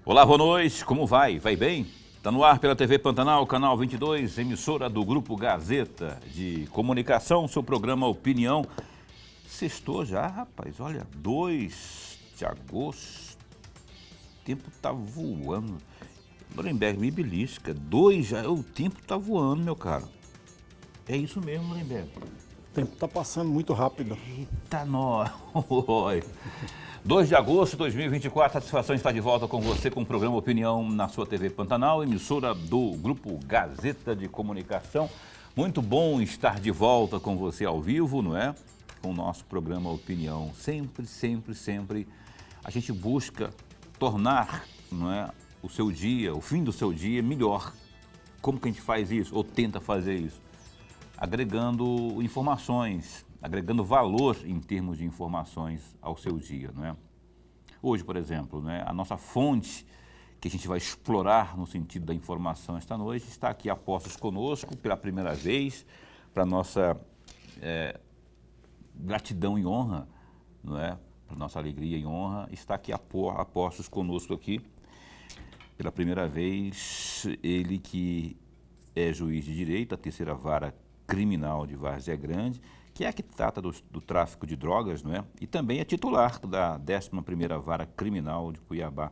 Olá, boa noite, como vai? Vai bem? Está no ar pela TV Pantanal, canal 22, emissora do Grupo Gazeta de Comunicação, seu programa Opinião. Sextou já, rapaz, olha, 2 de agosto, o tempo tá voando. Nuremberg, me belisca, 2 já, o tempo tá voando, meu caro. É isso mesmo, Nuremberg. O tempo está passando muito rápido. Eita, nós. 2 de agosto de 2024, satisfação estar de volta com você com o programa Opinião na sua TV Pantanal, emissora do Grupo Gazeta de Comunicação. Muito bom estar de volta com você ao vivo, não é? Com o nosso programa Opinião. Sempre a gente busca tornar, não é, o seu dia, o fim do seu dia melhor. Como que a gente faz isso? Ou tenta fazer isso? Agregando informações, agregando valor em termos de informações ao seu dia, não é? Hoje, por exemplo, né, a nossa fonte que a gente vai explorar no sentido da informação esta noite está aqui a postos conosco pela primeira vez, para nossa gratidão e honra, não é? Para nossa alegria e honra, está aqui a postos conosco aqui pela primeira vez, ele que é juiz de direito, a terceira vara criminal de Várzea Grande, que é a que trata do tráfico de drogas, não é? E também é titular da 11ª Vara Criminal de Cuiabá,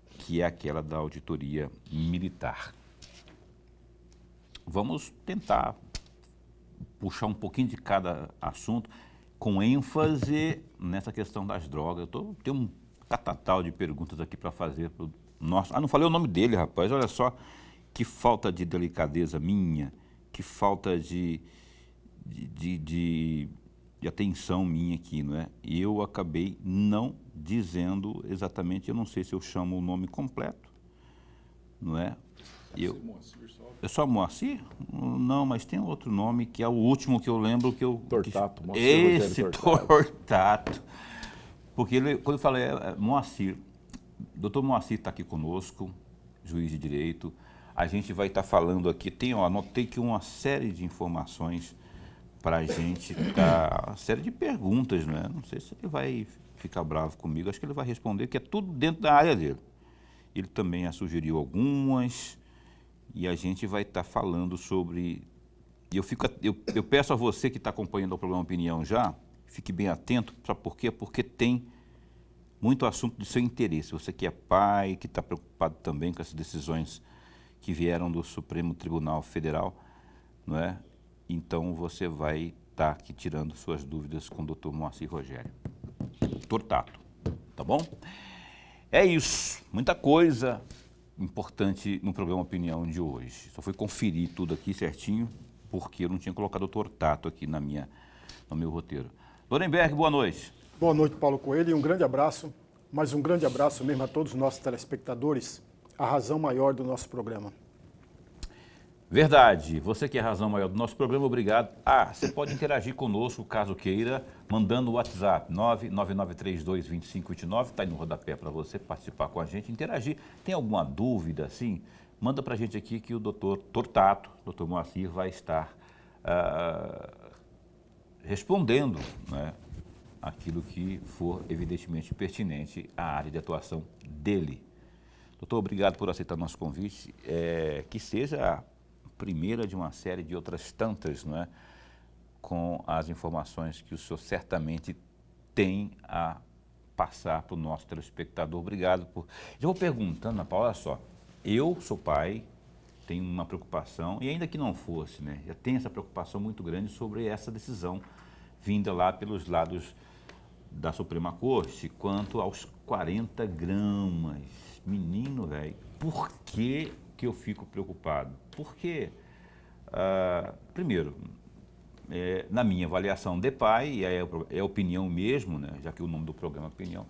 que é aquela da Auditoria Militar. Vamos tentar puxar um pouquinho de cada assunto, com ênfase nessa questão das drogas. Tenho um catatal de perguntas aqui para fazer para o nosso... não falei o nome dele, rapaz, olha só, que falta de delicadeza minha, que falta de atenção minha aqui, não é? E eu acabei não dizendo exatamente, eu não sei se eu chamo o nome completo, não é? É só Moacir? Não, mas tem outro nome que é o último que eu lembro que eu... Tortato, Moacir. Esse Tortato. Porque quando eu falei Moacir, doutor Moacir está aqui conosco, juiz de direito. A gente vai estar falando aqui, anotei aqui uma série de informações para a gente uma série de perguntas, né? Não sei se ele vai ficar bravo comigo, acho que ele vai responder, que é tudo dentro da área dele. Ele também sugeriu algumas e a gente vai estar falando sobre... Eu peço a você que está acompanhando o programa Opinião já, fique bem atento, sabe por quê? Porque tem muito assunto de seu interesse. Você que é pai, que está preocupado também com essas decisões que vieram do Supremo Tribunal Federal, não é? Então você vai estar aqui tirando suas dúvidas com o doutor Moacir Rogério Tortato, tá bom? É isso, muita coisa importante no programa Opinião de hoje. Só fui conferir tudo aqui certinho, porque eu não tinha colocado o Tortato aqui no meu roteiro. Nuremberg, boa noite. Boa noite, Paulo Coelho, e um grande abraço, mas um grande abraço mesmo a todos os nossos telespectadores, a razão maior do nosso programa. Verdade, você que é a razão maior do nosso programa, obrigado. Você pode interagir conosco, caso queira, mandando o WhatsApp 999322529, está aí no rodapé para você participar com a gente, interagir. Tem alguma dúvida, assim? Manda para a gente aqui que o doutor Tortato, doutor Moacir, vai estar respondendo, né, aquilo que for evidentemente pertinente à área de atuação dele. Doutor, obrigado por aceitar nosso convite, que seja a primeira de uma série de outras tantas, não é? Com as informações que o senhor certamente tem a passar para o nosso telespectador. Obrigado por... Eu vou perguntando, Ana Paula, olha só, eu sou pai, tenho uma preocupação, e ainda que não fosse, né? Já tenho essa preocupação muito grande sobre essa decisão vinda lá pelos lados da Suprema Corte, quanto aos 40 gramas. Menino, velho, por que eu fico preocupado? Porque, primeiro, na minha avaliação de pai, e é opinião mesmo, né, já que o nome do programa é Opinião,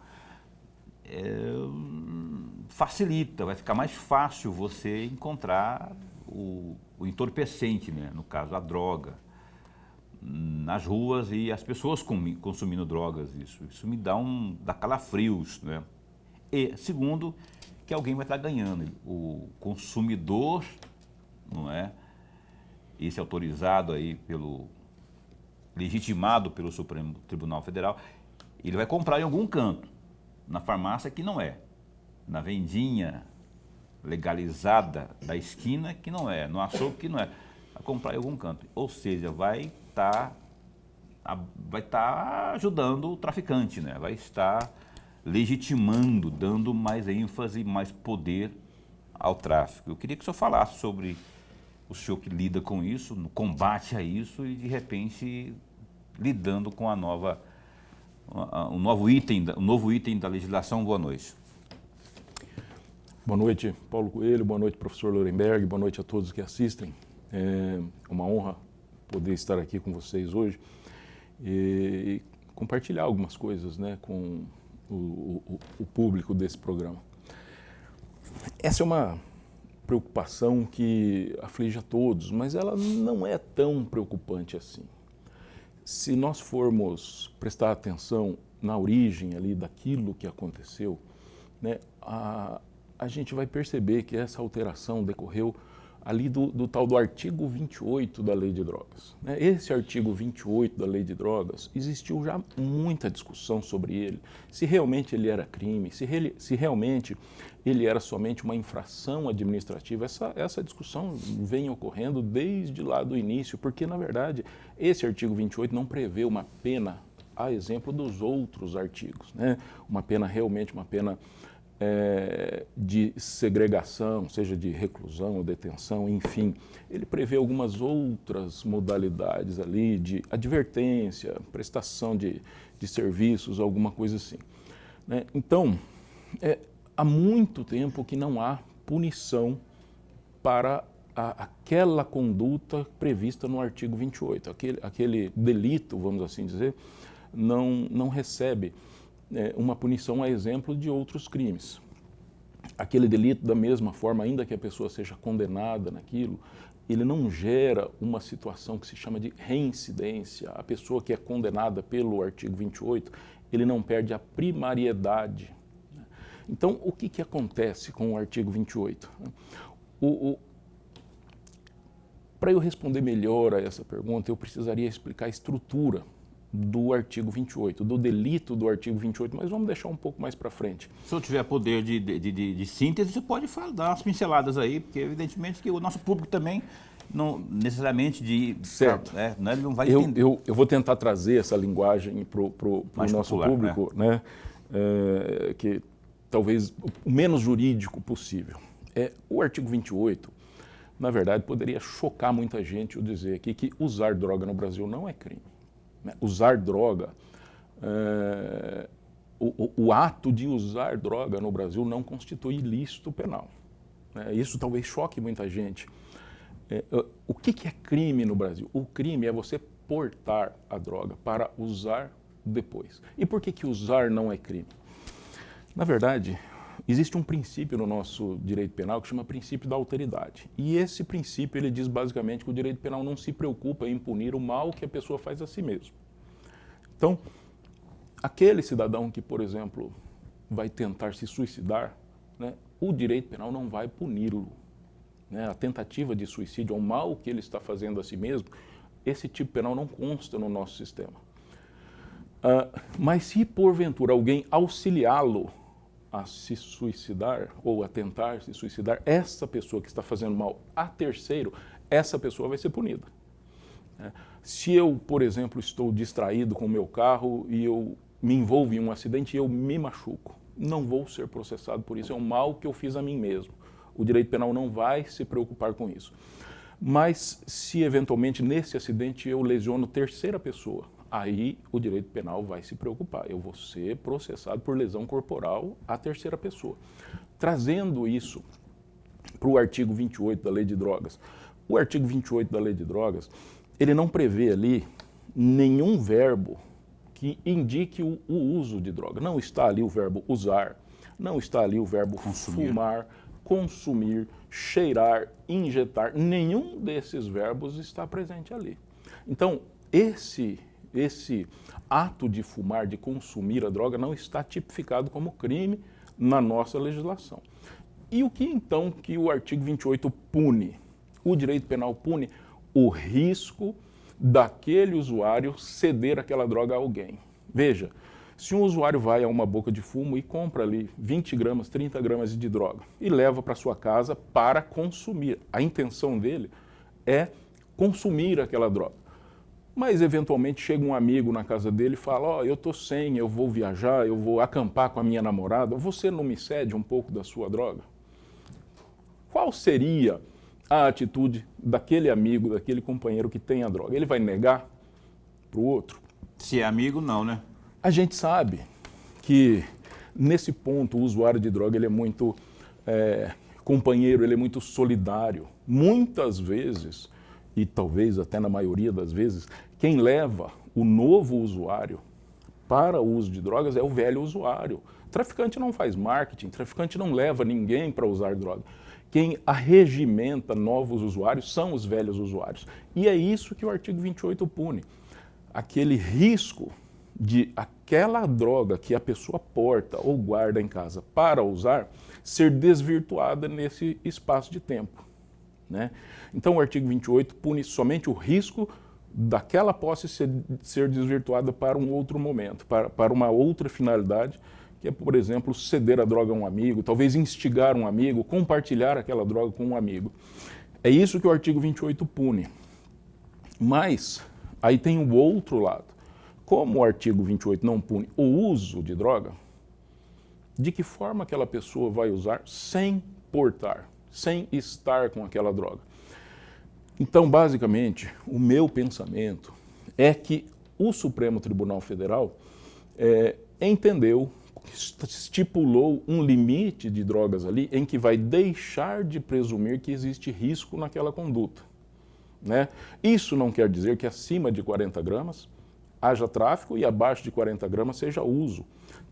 facilita, vai ficar mais fácil você encontrar o entorpecente, né, no caso a droga, nas ruas e as pessoas consumindo drogas. Isso me dá calafrios, né? E, segundo, que alguém vai estar ganhando. O consumidor, não é? Esse autorizado aí legitimado pelo Supremo Tribunal Federal, ele vai comprar em algum canto, na farmácia que não é. na vendinha legalizada da esquina, que não é, no açougue, que não é, a comprar em algum canto. Ou seja, vai estar ajudando o traficante, né? Vai estar legitimando, dando mais ênfase, mais poder ao tráfico. Eu queria que o senhor falasse sobre o senhor que lida com isso, no combate a isso e, de repente, lidando com um novo item da legislação. Boa noite. Boa noite, Paulo Coelho, boa noite, professor Lorenberg, boa noite a todos que assistem. É uma honra poder estar aqui com vocês hoje e compartilhar algumas coisas, né, com o público desse programa. Essa é uma preocupação que aflige a todos, mas ela não é tão preocupante assim. Se nós formos prestar atenção na origem ali daquilo que aconteceu, né, a gente vai perceber que essa alteração decorreu ali do tal do artigo 28 da Lei de Drogas. Esse artigo 28 da Lei de Drogas, existiu já muita discussão sobre ele, se realmente ele era crime, se realmente ele era somente uma infração administrativa. Essa discussão vem ocorrendo desde lá do início, porque, na verdade, esse artigo 28 não prevê uma pena, a exemplo dos outros artigos, né? Uma pena realmente, uma pena de segregação, seja de reclusão ou detenção, enfim. Ele prevê algumas outras modalidades ali de advertência, prestação de serviços, alguma coisa assim, né? Então, há muito tempo que não há punição para aquela conduta prevista no artigo 28. Aquele delito, vamos assim dizer, não recebe uma punição a exemplo de outros crimes. Aquele delito, da mesma forma, ainda que a pessoa seja condenada naquilo, ele não gera uma situação que se chama de reincidência. A pessoa que é condenada pelo artigo 28, ele não perde a primariedade. Então, o que acontece com o artigo 28? Para eu responder melhor a essa pergunta, eu precisaria explicar a estrutura do artigo 28, do delito do artigo 28, mas vamos deixar um pouco mais para frente. Se eu tiver poder de síntese, você pode dar umas pinceladas aí, porque evidentemente que o nosso público também não necessariamente certo. Ele não vai entender. Eu vou tentar trazer essa linguagem para o nosso popular, público, né? Que talvez o menos jurídico possível. O artigo 28, na verdade, poderia chocar muita gente eu dizer aqui que usar droga no Brasil não é crime. Usar droga, o ato de usar droga no Brasil não constitui ilícito penal. Isso talvez choque muita gente. O que é crime no Brasil? O crime é você portar a droga para usar depois. E por que usar não é crime? Na verdade, existe um princípio no nosso direito penal que chama princípio da alteridade. E esse princípio ele diz basicamente que o direito penal não se preocupa em punir o mal que a pessoa faz a si mesmo. Então, aquele cidadão que, por exemplo, vai tentar se suicidar, né, o direito penal não vai puni-lo. Né? A tentativa de suicídio, o mal que ele está fazendo a si mesmo, esse tipo penal não consta no nosso sistema. Mas se porventura alguém auxiliá-lo a se suicidar ou a tentar se suicidar, essa pessoa que está fazendo mal a terceiro, essa pessoa vai ser punida. Se eu, por exemplo, estou distraído com o meu carro e eu me envolvo em um acidente e eu me machuco, não vou ser processado por isso, é um mal que eu fiz a mim mesmo. O direito penal não vai se preocupar com isso. Mas se eventualmente nesse acidente eu lesiono terceira pessoa, aí o direito penal vai se preocupar. Eu vou ser processado por lesão corporal à terceira pessoa. Trazendo isso para o artigo 28 da Lei de Drogas. O artigo 28 da Lei de Drogas, ele não prevê ali nenhum verbo que indique o uso de droga. Não está ali o verbo usar, não está ali o verbo fumar, consumir, cheirar, injetar. Nenhum desses verbos está presente ali. Então, esse ato de fumar, de consumir a droga, não está tipificado como crime na nossa legislação. E o que então que o artigo 28 pune? O direito penal pune o risco daquele usuário ceder aquela droga a alguém. Veja, Se um usuário vai a uma boca de fumo e compra ali 20 gramas, 30 gramas de droga e leva para sua casa para consumir, a intenção dele é consumir aquela droga. Mas, eventualmente, chega um amigo na casa dele e fala, ó, eu tô sem, eu vou viajar, eu vou acampar com a minha namorada, você não me cede um pouco da sua droga? Qual seria a atitude daquele amigo, daquele companheiro que tem a droga? Ele vai negar para o outro? Se é amigo, não, né? A gente sabe que, nesse ponto, o usuário de droga ele é muito companheiro, ele é muito solidário. Muitas vezes, e talvez até na maioria das vezes, quem leva o novo usuário para o uso de drogas é o velho usuário. O traficante não faz marketing, o traficante não leva ninguém para usar droga. Quem arregimenta novos usuários são os velhos usuários. E é isso que o artigo 28 pune. Aquele risco de aquela droga que a pessoa porta ou guarda em casa para usar ser desvirtuada nesse espaço de tempo, né? Então o artigo 28 pune somente o risco daquela posse ser desvirtuada para um outro momento, para uma outra finalidade, que é, por exemplo, ceder a droga a um amigo, talvez instigar um amigo, compartilhar aquela droga com um amigo. É isso que o artigo 28 pune. Mas aí tem o outro lado. Como o artigo 28 não pune o uso de droga, de que forma aquela pessoa vai usar sem portar, sem estar com aquela droga? Então, basicamente, o meu pensamento é que o Supremo Tribunal Federal entendeu, estipulou um limite de drogas ali em que vai deixar de presumir que existe risco naquela conduta, né? Isso não quer dizer que acima de 40 gramas haja tráfico e abaixo de 40 gramas seja uso.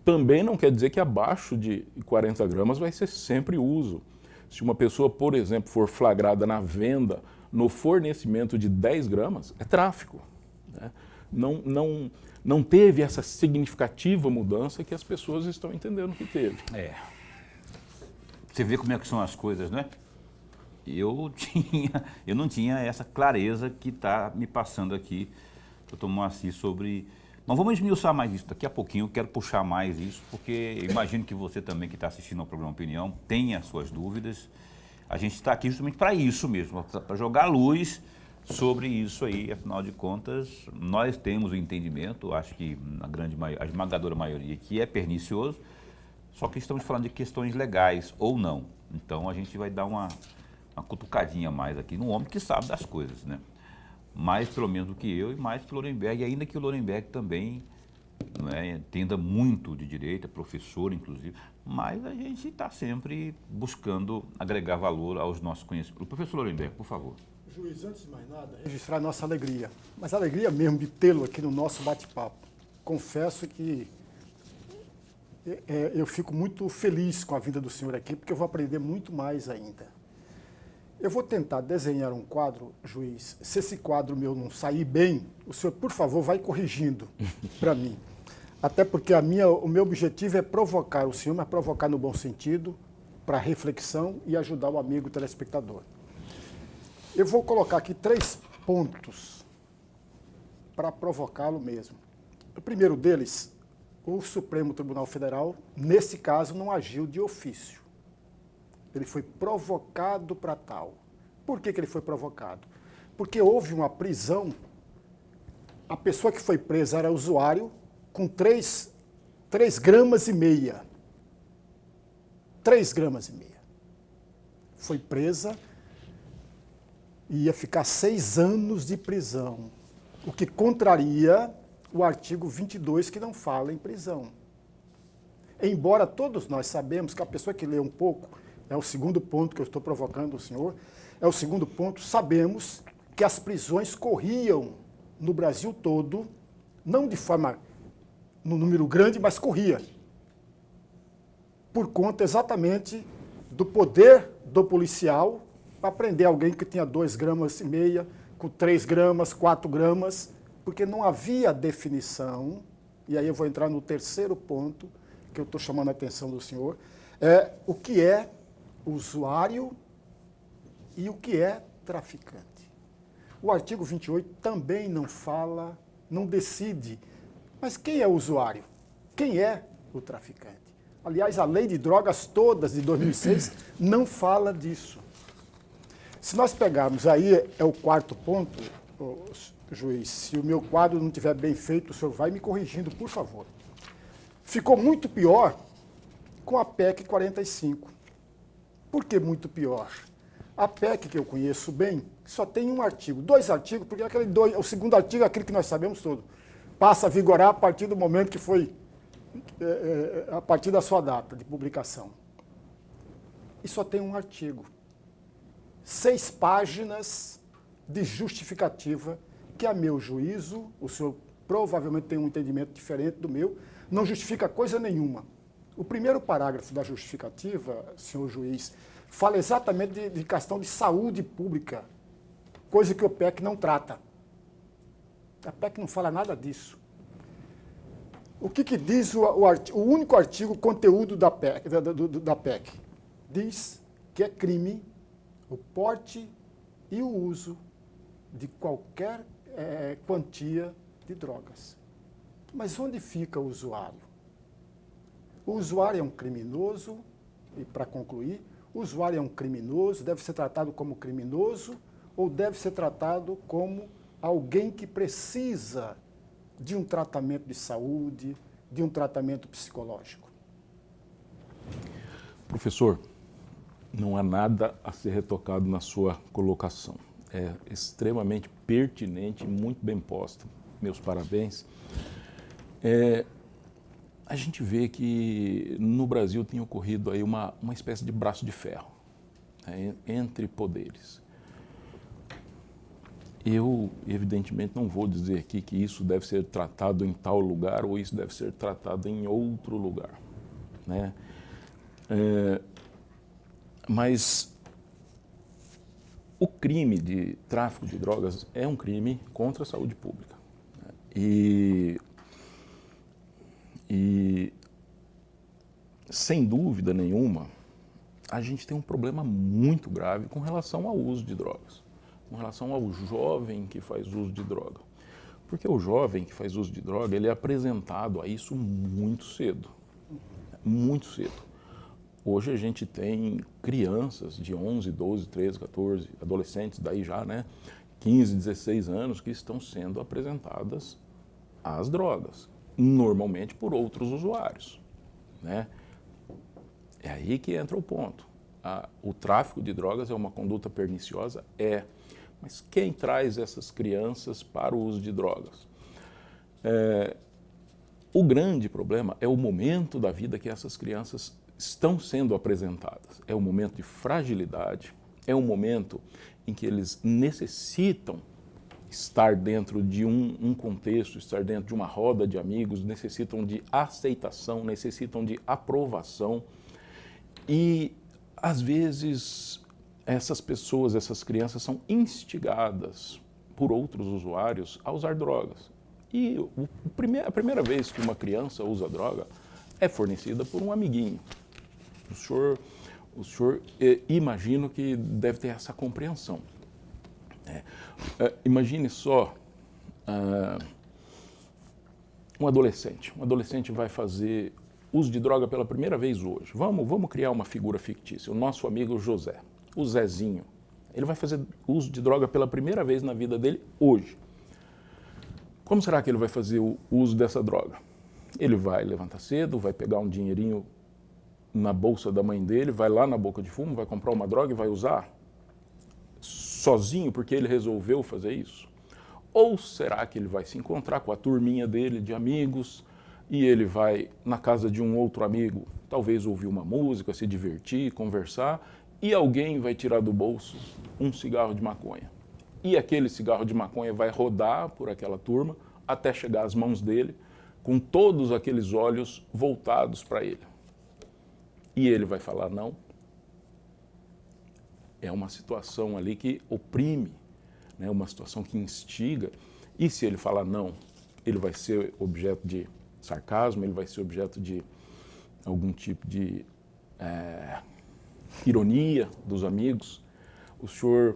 Também não quer dizer que abaixo de 40 gramas vai ser sempre uso. Se uma pessoa, por exemplo, for flagrada na venda, no fornecimento de 10 gramas, é tráfico, né? Não teve essa significativa mudança que as pessoas estão entendendo que teve. Você vê como é que são as coisas, né? Eu não tinha essa clareza que está me passando aqui, doutor Moacir, sobre... Nós vamos esmiuçar mais isso daqui a pouquinho, eu quero puxar mais isso, porque eu imagino que você também, que está assistindo ao programa Opinião, tenha suas dúvidas. A gente está aqui justamente para isso mesmo, para jogar luz sobre isso aí. Afinal de contas, nós temos o entendimento, acho que a esmagadora maioria, que é pernicioso, só que estamos falando de questões legais ou não. Então a gente vai dar uma cutucadinha mais aqui no homem que sabe das coisas, né? Mais pelo menos do que eu e mais que o Lorenberg, ainda que o Lorenberg também entenda muito de direito, é professor inclusive, mas a gente está sempre buscando agregar valor aos nossos conhecimentos. O professor Lorenberg, por favor. Juiz, antes de mais nada, registrar nossa alegria, mas a alegria mesmo de tê-lo aqui no nosso bate-papo. Confesso que eu fico muito feliz com a vinda do senhor aqui, porque eu vou aprender muito mais ainda. Eu vou tentar desenhar um quadro, juiz. Se esse quadro meu não sair bem, o senhor, por favor, vai corrigindo para mim. Até porque o meu objetivo é provocar o senhor, mas provocar no bom sentido, para reflexão e ajudar o amigo telespectador. Eu vou colocar aqui 3 pontos para provocá-lo mesmo. O primeiro deles, o Supremo Tribunal Federal, nesse caso, não agiu de ofício. Ele foi provocado para tal. Por que ele foi provocado? Porque houve uma prisão, a pessoa que foi presa era usuário, com 3 gramas e meia. 3 gramas e meia. Foi presa e ia ficar 6 anos de prisão, o que contraria o artigo 22, que não fala em prisão. Embora todos nós sabemos que a pessoa que lê um pouco, é o segundo ponto que eu estou provocando o senhor, é o segundo ponto, sabemos que as prisões corriam no Brasil todo, não de forma, no número grande, mas corria. Por conta exatamente do poder do policial para prender alguém que tinha 2 gramas e meia, com 3 gramas, 4 gramas, porque não havia definição, e aí eu vou entrar no terceiro ponto, que eu estou chamando a atenção do senhor, é o que é usuário e o que é traficante. O artigo 28 também não fala, não decide, mas quem é o usuário? quem é o traficante. Aliás, a lei de drogas todas de 2006 não fala disso. Se nós pegarmos aí, é o quarto ponto, juiz, se o meu quadro não estiver bem feito, o senhor vai me corrigindo, por favor. Ficou muito pior com a PEC 45. Por que muito pior? A PEC, que eu conheço bem, só tem um artigo, 2 artigos, porque o segundo artigo é aquele que nós sabemos todo. Passa a vigorar a partir do momento que foi, a partir da sua data de publicação. E só tem um artigo. 6 páginas de justificativa, que a meu juízo, o senhor provavelmente tem um entendimento diferente do meu, não justifica coisa nenhuma. O primeiro parágrafo da justificativa, senhor juiz, fala exatamente de questão de saúde pública, coisa que o PEC não trata. A PEC não fala nada disso. O que diz o único artigo, conteúdo da PEC? Diz que é crime o porte e o uso de qualquer quantia de drogas. Mas onde fica o usuário? O usuário é um criminoso, e para concluir, o usuário é um criminoso, deve ser tratado como criminoso ou deve ser tratado como alguém que precisa de um tratamento de saúde, de um tratamento psicológico? Professor, não há nada a ser retocado na sua colocação. É extremamente pertinente e muito bem posta. Meus parabéns. A gente vê que no Brasil tem ocorrido aí uma espécie de braço de ferro, né, entre poderes. Eu, evidentemente, não vou dizer aqui que isso deve ser tratado em tal lugar ou isso deve ser tratado em outro lugar, né? Mas o crime de tráfico de drogas é um crime contra a saúde pública, né? E, sem dúvida nenhuma, a gente tem um problema muito grave com relação ao uso de drogas, com relação ao jovem que faz uso de droga. Porque o jovem que faz uso de droga, ele é apresentado a isso muito cedo, muito cedo. Hoje a gente tem crianças de 11, 12, 13, 14, adolescentes daí já, né, 15, 16 anos, que estão sendo apresentadas às drogas, normalmente por outros usuários, né? É aí que entra o ponto. O tráfico de drogas é uma conduta perniciosa? É. Mas quem traz essas crianças para o uso de drogas? O grande problema é o momento da vida que essas crianças estão sendo apresentadas. É um momento de fragilidade, é um momento em que eles necessitam estar dentro de um contexto, estar dentro de uma roda de amigos, necessitam de aceitação, necessitam de aprovação. E, às vezes, essas pessoas, essas crianças são instigadas por outros usuários a usar drogas. E a primeira vez que uma criança usa droga é fornecida por um amiguinho. O senhor imagino que deve ter essa compreensão. Imagine só um adolescente. Um adolescente vai fazer uso de droga pela primeira vez hoje. Vamos criar uma figura fictícia. O nosso amigo José, o Zezinho. Ele vai fazer uso de droga pela primeira vez na vida dele hoje. Como será que ele vai fazer o uso dessa droga? Ele vai levantar cedo, vai pegar um dinheirinho na bolsa da mãe dele, vai lá na boca de fumo, vai comprar uma droga e vai usar? Sozinho, porque ele resolveu fazer isso? Ou será que ele vai se encontrar com a turminha dele de amigos e ele vai na casa de um outro amigo, talvez ouvir uma música, se divertir, conversar, e alguém vai tirar do bolso um cigarro de maconha. E aquele cigarro de maconha vai rodar por aquela turma até chegar às mãos dele, com todos aqueles olhos voltados para ele. E ele vai falar não? É uma situação ali que oprime, né? Uma situação que instiga. E se ele falar não, ele vai ser objeto de sarcasmo, ele vai ser objeto de algum tipo de ironia dos amigos. O senhor,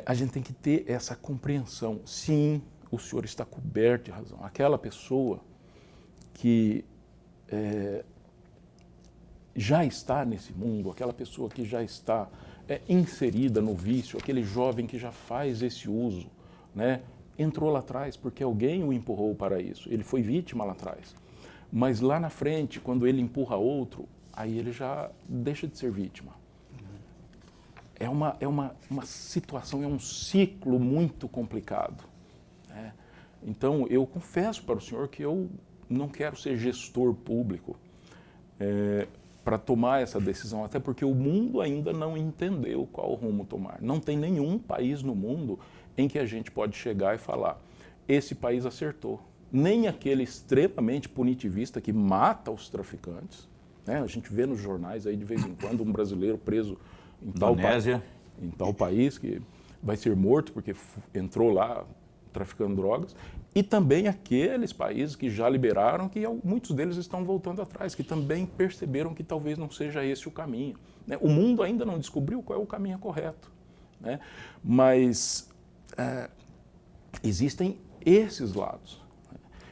a gente tem que ter essa compreensão. Sim, o senhor está coberto de razão. Aquela pessoa que já está nesse mundo, aquela pessoa que já está inserida no vício, aquele jovem que já faz esse uso, né? Entrou lá atrás porque alguém o empurrou para isso, ele foi vítima lá atrás. Mas lá na frente, quando ele empurra outro, aí ele já deixa de ser vítima. É uma situação, é um ciclo muito complicado, né? Então, eu confesso para o senhor que eu não quero ser gestor público para tomar essa decisão, até porque o mundo ainda não entendeu qual rumo tomar. Não tem nenhum país no mundo em que a gente pode chegar e falar, esse país acertou. Nem aquele extremamente punitivista que mata os traficantes, né? A gente vê nos jornais aí de vez em quando um brasileiro preso em tal país que vai ser morto porque entrou lá traficando drogas, e também aqueles países que já liberaram, que muitos deles estão voltando atrás, que também perceberam que talvez não seja esse o caminho, né? O mundo ainda não descobriu qual é o caminho correto, né? Mas existem esses lados.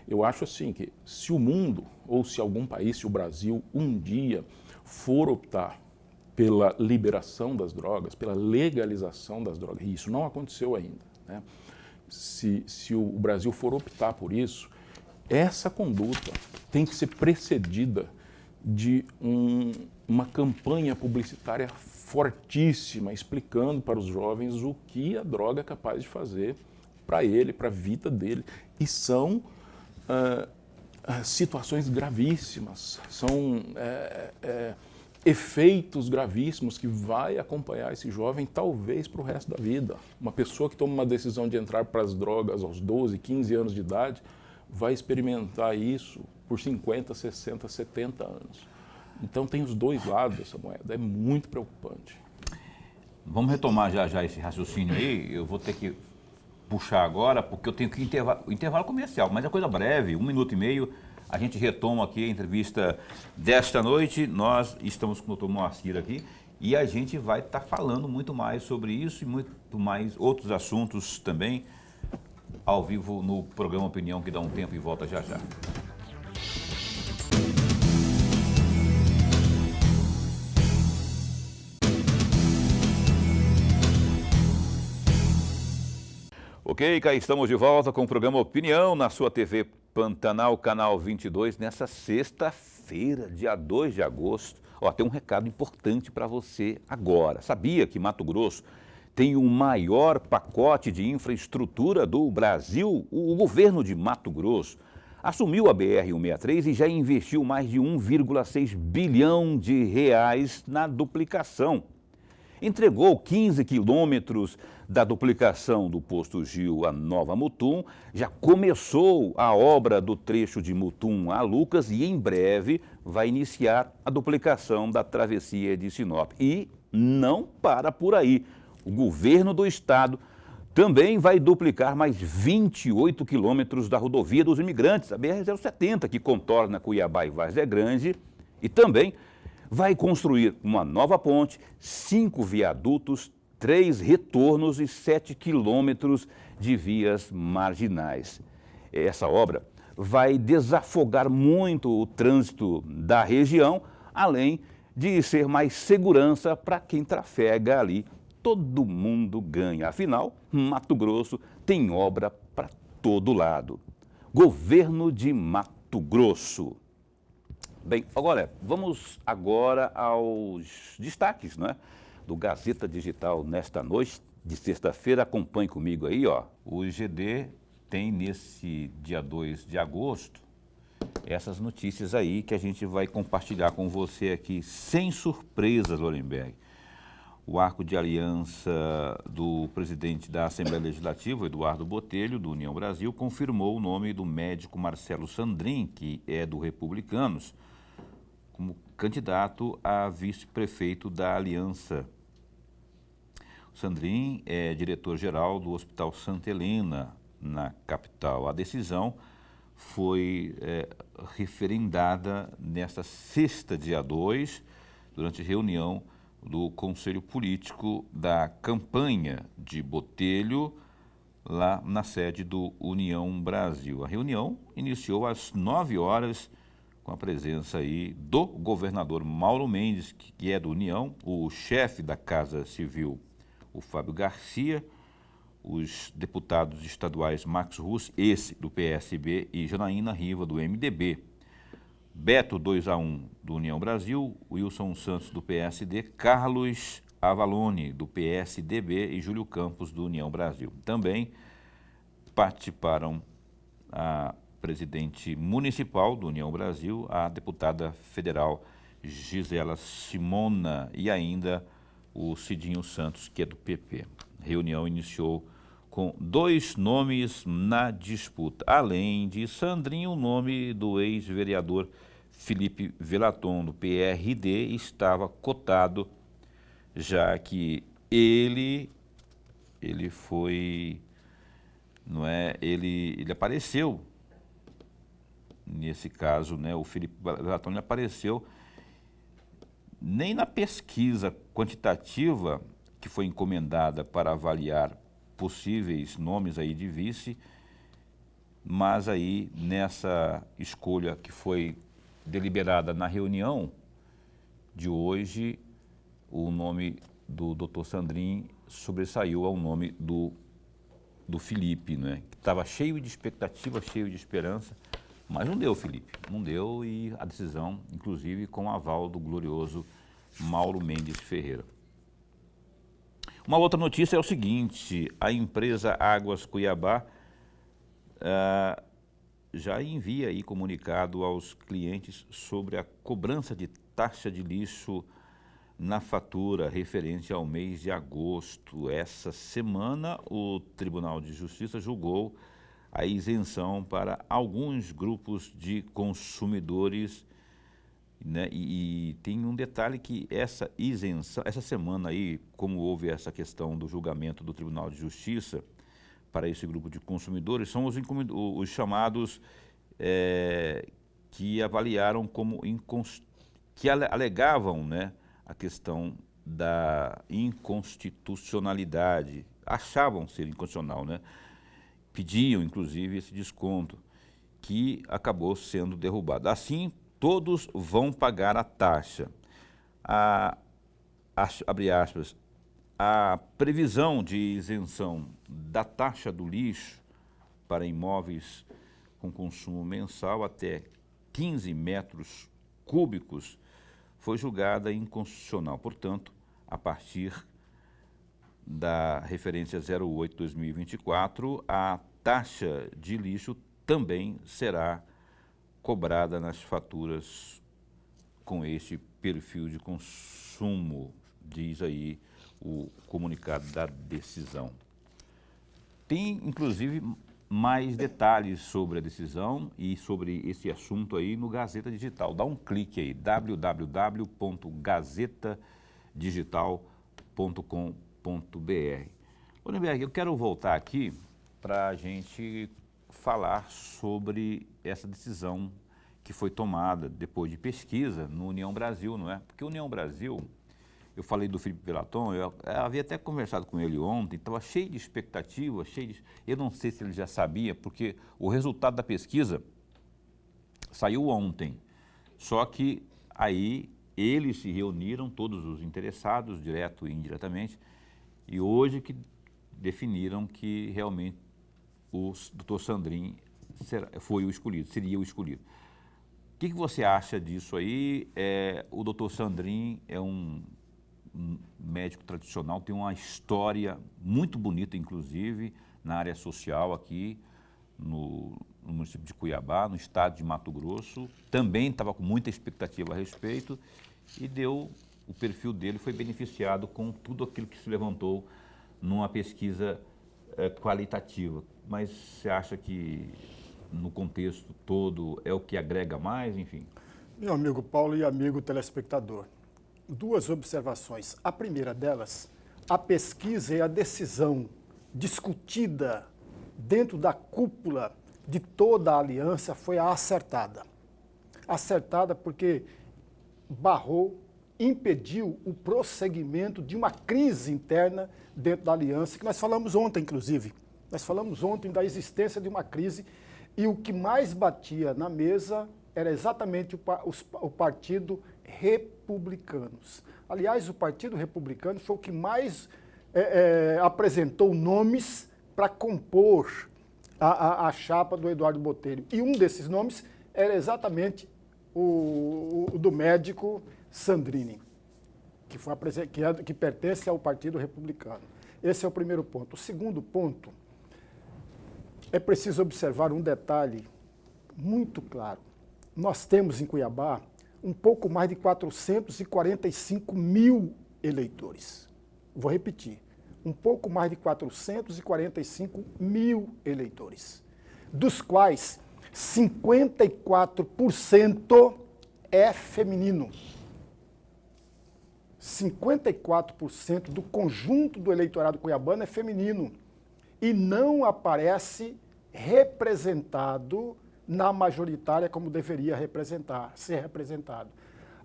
Eu acho assim que se o mundo, ou se algum país, se o Brasil, um dia for optar pela liberação das drogas, pela legalização das drogas, e isso não aconteceu ainda, né? Se o Brasil for optar por isso, essa conduta tem que ser precedida de uma campanha publicitária fortíssima, explicando para os jovens o que a droga é capaz de fazer para ele, para a vida dele. E são situações gravíssimas, são efeitos gravíssimos que vai acompanhar esse jovem talvez para o resto da vida. Uma pessoa que toma uma decisão de entrar para as drogas aos 12, 15 anos de idade vai experimentar isso por 50, 60, 70 anos. Então tem os dois lados dessa moeda, é muito preocupante. Vamos retomar já esse raciocínio aí, eu vou ter que puxar agora, porque eu tenho que intervalo comercial, mas é coisa breve, 1 minuto e meio. A gente retoma aqui a entrevista desta noite. Nós estamos com o Dr. Moacir aqui e a gente vai estar falando muito mais sobre isso e muito mais outros assuntos também ao vivo no programa Opinião, que dá um tempo e volta já já. Ok, cá estamos de volta com o programa Opinião na sua TV Pantanal, canal 22, nessa sexta-feira, dia 2 de agosto. Ó, tem um recado importante para você agora. Sabia que Mato Grosso tem o maior pacote de infraestrutura do Brasil? O governo de Mato Grosso assumiu a BR-163 e já investiu mais de 1,6 bilhão de reais na duplicação. Entregou 15 quilômetros da duplicação do posto Gil a Nova Mutum, já começou a obra do trecho de Mutum a Lucas e em breve vai iniciar a duplicação da travessia de Sinop. E não para por aí. O governo do estado também vai duplicar mais 28 quilômetros da rodovia dos imigrantes, a BR-070, que contorna Cuiabá e Várzea Grande, e também vai construir uma nova ponte, 5 viadutos, 3 retornos e 7 quilômetros de vias marginais. Essa obra vai desafogar muito o trânsito da região, além de ser mais segurança para quem trafega ali. Todo mundo ganha. Afinal, Mato Grosso tem obra para todo lado. Governo de Mato Grosso. Bem, agora, vamos agora aos destaques, né, do Gazeta Digital nesta noite de sexta-feira. Acompanhe comigo aí, ó. O GD tem nesse dia 2 de agosto essas notícias aí que a gente vai compartilhar com você aqui, sem surpresas, Lorenberg. O arco de aliança do presidente da Assembleia Legislativa, Eduardo Botelho, do União Brasil, confirmou o nome do médico Marcelo Sandrin, que é do Republicanos, como candidato a vice-prefeito da Aliança. O Sandrin é diretor-geral do Hospital Santa Helena, na capital. A decisão foi referendada nesta sexta, dia 2, durante reunião do Conselho Político da campanha de Botelho, lá na sede do União Brasil. A reunião iniciou às 9 horas com a presença aí do governador Mauro Mendes, que é do União, o chefe da Casa Civil, o Fábio Garcia, os deputados estaduais Max Russo, esse do PSB, e Janaína Riva, do MDB. Beto 2-1 do União Brasil, Wilson Santos do PSD, Carlos Avalone do PSDB e Júlio Campos do União Brasil. Também participaram a presidente municipal do União Brasil, a deputada federal Gisela Simona e ainda o Cidinho Santos, que é do PP. A reunião iniciou com 2 nomes na disputa, além de Sandrinho, o nome do ex-vereador Felipe Velaton, do PRD, estava cotado, já que ele foi, não é, ele apareceu, nesse caso, né, o Felipe Velaton apareceu nem na pesquisa quantitativa que foi encomendada para avaliar possíveis nomes aí de vice, mas aí nessa escolha que foi deliberada na reunião de hoje, o nome do Dr. Sandrin sobressaiu ao nome do Felipe, né? Que estava cheio de expectativa, cheio de esperança, mas não deu, Felipe, não deu, e a decisão, inclusive, com o aval do glorioso Mauro Mendes Ferreira. Uma outra notícia é o seguinte: a empresa Águas Cuiabá já envia aí comunicado aos clientes sobre a cobrança de taxa de lixo na fatura referente ao mês de agosto. Essa semana, o Tribunal de Justiça julgou a isenção para alguns grupos de consumidores, né? E tem um detalhe que essa isenção, essa semana aí, como houve essa questão do julgamento do Tribunal de Justiça para esse grupo de consumidores, são os chamados que avaliaram como que alegavam, né, a questão da inconstitucionalidade, achavam ser inconstitucional, né? Pediam, inclusive, esse desconto, que acabou sendo derrubado. Assim, todos vão pagar a taxa. Abre aspas, a previsão de isenção da taxa do lixo para imóveis com consumo mensal até 15 metros cúbicos foi julgada inconstitucional. Portanto, a partir da referência 08/2024, a taxa de lixo também será cobrada nas faturas com este perfil de consumo, diz aí o comunicado da decisão. Tem, inclusive, mais detalhes sobre a decisão e sobre esse assunto aí no Gazeta Digital. Dá um clique aí, www.gazetadigital.com.br. Lorenberg, eu quero voltar aqui para a gente falar sobre essa decisão que foi tomada depois de pesquisa no União Brasil, não é? Porque o União Brasil, eu falei do Felipe Velaton, eu havia até conversado com ele ontem, estava cheio de expectativa, eu não sei se ele já sabia, porque o resultado da pesquisa saiu ontem, só que aí eles se reuniram, todos os interessados, direto e indiretamente, e hoje que definiram que realmente o Dr. Sandrin foi o escolhido, seria o escolhido. O que você acha disso aí? O Dr. Sandrin é um médico tradicional, tem uma história muito bonita, inclusive, na área social aqui no município de Cuiabá, no estado de Mato Grosso. Também estava com muita expectativa a respeito e o perfil dele foi beneficiado com tudo aquilo que se levantou numa pesquisa qualitativa. Mas você acha que no contexto todo é o que agrega mais, enfim? Meu amigo Paulo e amigo telespectador, 2 observações. A primeira delas, a pesquisa e a decisão discutida dentro da cúpula de toda a aliança foi a acertada. Acertada porque barrou, impediu o prosseguimento de uma crise interna dentro da aliança, que nós falamos ontem, inclusive. Nós falamos ontem da existência de uma crise e o que mais batia na mesa era exatamente o Partido Republicanos. Aliás, o Partido Republicano foi o que mais apresentou nomes para compor a chapa do Eduardo Botelho. E um desses nomes era exatamente o do médico Sandrini, que pertence ao Partido Republicano. Esse é o primeiro ponto. O segundo ponto, é preciso observar um detalhe muito claro. Nós temos em Cuiabá um pouco mais de 445 mil eleitores. Vou repetir, um pouco mais de 445 mil eleitores, dos quais 54% é feminino. 54% do conjunto do eleitorado cuiabano é feminino e não aparece representado na majoritária como deveria ser representado.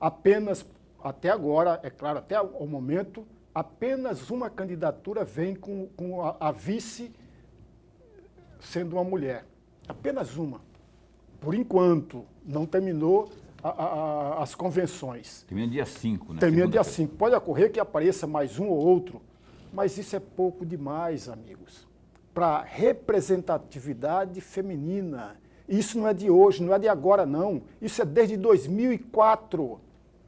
Apenas, até agora, é claro, até o momento, apenas uma candidatura vem com a vice sendo uma mulher. Apenas uma. Por enquanto, não terminou as convenções. Termina dia 5, né? Termina dia 5. Pode ocorrer que apareça mais um ou outro, mas isso é pouco demais, amigos, para representatividade feminina. Isso não é de hoje, não é de agora, não. Isso é desde 2004.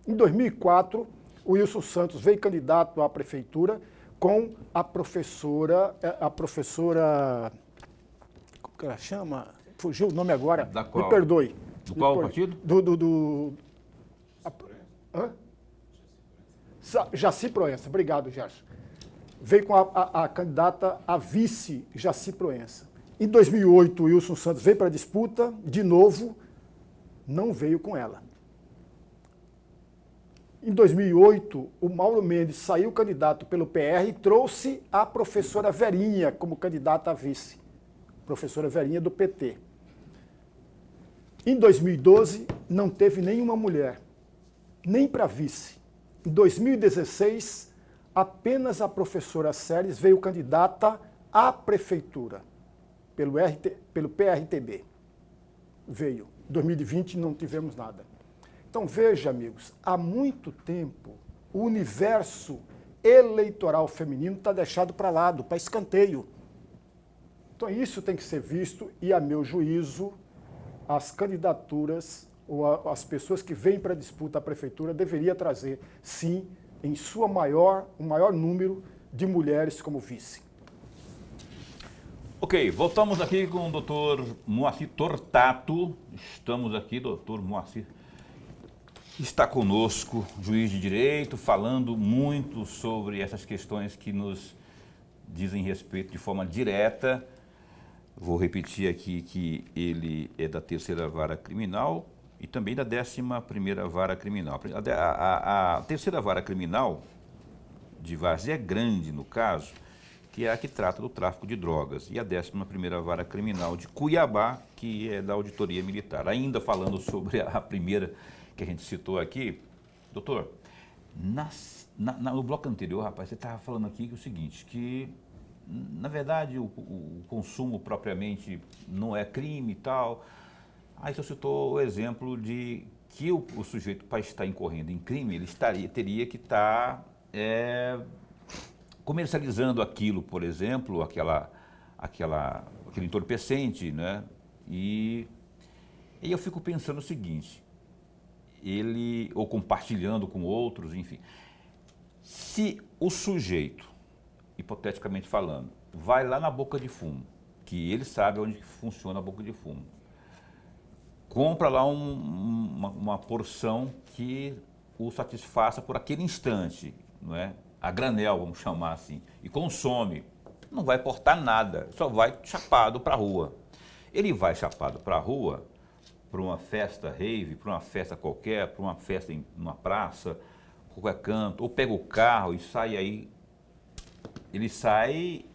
Em 2004, o Wilson Santos veio candidato à prefeitura com a professora, como que ela chama? Fugiu o nome agora. Da qual? Me perdoe. Do qual partido? Jaci Proença. Obrigado, Gerson. Veio com a candidata a vice Jaci Proença. Em 2008, o Wilson Santos veio para a disputa, de novo, não veio com ela. Em 2008, o Mauro Mendes saiu candidato pelo PR e trouxe a professora Verinha como candidata a vice. Professora Verinha do PT. Em 2012, não teve nenhuma mulher, nem para vice. Em 2016, apenas a professora Séries veio candidata à prefeitura, pelo PRTB. Veio. Em 2020 não tivemos nada. Então veja, amigos, há muito tempo o universo eleitoral feminino está deixado para lado, para escanteio. Então isso tem que ser visto e, a meu juízo, as candidaturas ou as pessoas que vêm para a disputa à prefeitura deveria trazer, sim, em o maior número de mulheres como vice. Ok, voltamos aqui com o doutor Moacir Tortato. Estamos aqui, doutor Moacir está conosco, juiz de direito, falando muito sobre essas questões que nos dizem respeito de forma direta. Vou repetir aqui que ele é da 3ª Vara Criminal e também da 11ª Vara Criminal. A 3ª Vara Criminal de Várzea é Grande, no caso, que é a que trata do tráfico de drogas, e a 11ª Vara Criminal de Cuiabá, que é da Auditoria Militar. Ainda falando sobre a primeira que a gente citou aqui, doutor, no bloco anterior, rapaz, você estava falando aqui que é o seguinte, que na verdade o consumo propriamente não é crime e tal. Aí você citou o exemplo de que o sujeito, para estar incorrendo em crime, ele teria que estar comercializando aquilo, por exemplo, aquele entorpecente, né? E eu fico pensando o seguinte, ou compartilhando com outros, enfim, se o sujeito, hipoteticamente falando, vai lá na boca de fumo, que ele sabe onde funciona a boca de fumo, compra lá uma porção que o satisfaça por aquele instante, não é? A granel, vamos chamar assim, e consome, não vai portar nada, só vai chapado para a rua. Ele vai chapado para a rua, para uma festa rave, para uma festa qualquer, para uma festa em uma praça, qualquer canto, ou pega o carro e sai aí. Ele sai